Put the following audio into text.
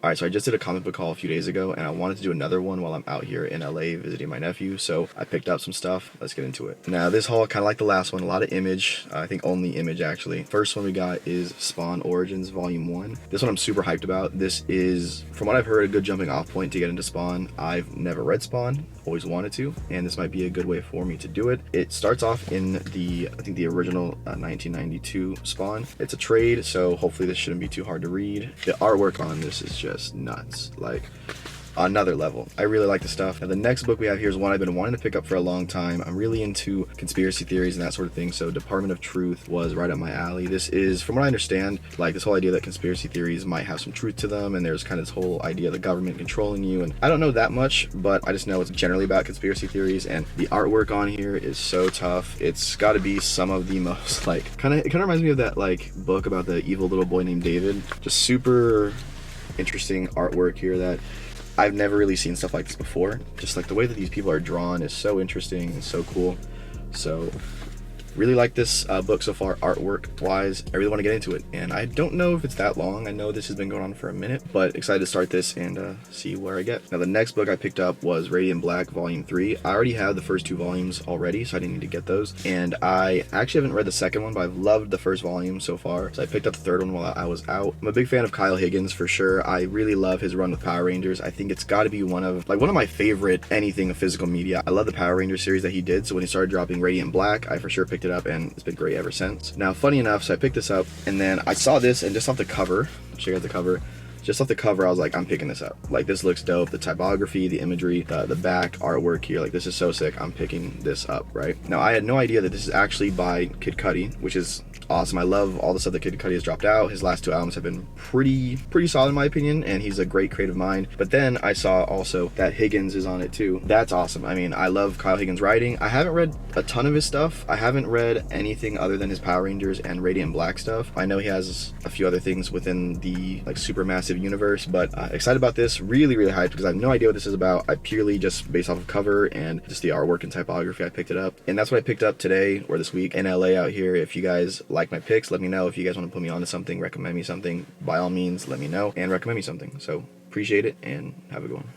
Alright, so I just did a comic book haul a few days ago, and I wanted to do another one while I'm out here in LA visiting my nephew, so I picked up some stuff. Let's get into it. Now, this haul, kind of like the last one, a lot of Image. I think only Image, actually. First one we got is Spawn Origins Volume 1. This one I'm super hyped about. This is, from what I've heard, a good jumping off point to get into Spawn. I've never read Spawn, always wanted to, and this might be a good way for me to do it. It starts off in the, I think the original 1992 Spawn. It's a trade, so hopefully this shouldn't be too hard to read. The artwork on this is just nuts, like another level. I really like the stuff. Now the next book we have here is one I've been wanting to pick up for a long time. I'm really into conspiracy theories and that sort of thing, so Department of Truth was right up my alley. This is, from what I understand, like this whole idea that conspiracy theories might have some truth to them, and there's kind of this whole idea of the government controlling you, and I don't know that much, but I just know it's generally about conspiracy theories, and the artwork on here is so tough. It's got to be some of the most, like, it kind of reminds me of that like book about the evil little boy named David. Just super interesting artwork here that I've never really seen stuff like this before. Just like the way that these people are drawn is so interesting and so cool. So really like this book so far, artwork wise. I really want to get into it, and I don't know if it's that long. I know this has been going on for a minute, but excited to start this and see where I get. Now the next book I picked up was Radiant Black Volume 3. I already have the first two volumes already, so I didn't need to get those, and I actually haven't read the second one, but I've loved the first volume so far, so I picked up the third one while I was out. I'm a big fan of Kyle Higgins for sure. I really love his run with Power Rangers. I think it's got to be one of my favorite anything of physical media. I love the Power Rangers series that he did, so when he started dropping Radiant Black, I for sure picked it up, and it's been great ever since. Now, funny enough, so I picked this up, and then I saw this, and just off the cover, I'll show you guys the cover. Just off the cover, I was like, I'm picking this up. Like, this looks dope. The typography, the imagery, the back artwork here, like, this is so sick. I'm picking this up, right? Now, I had no idea that this is actually by Kid Cudi, which is awesome. I love all the stuff that Kid Cudi has dropped out. His last two albums have been pretty solid in my opinion, and he's a great creative mind. But then I saw also that Higgins is on it too. That's awesome. I mean, I love Kyle Higgins' writing. I haven't read a ton of his stuff. I haven't read anything other than his Power Rangers and Radiant Black stuff. I know he has a few other things within the like Supermassive universe, but excited about this. Really hyped because I have no idea what this is about. I purely just based off of cover and just the artwork and typography, I picked it up, and that's what I picked up today or this week in LA out here. If you guys like my picks, let me know. If you guys want to put me onto something, recommend me something, by all means let me know and recommend me something. So appreciate it, and have a good one.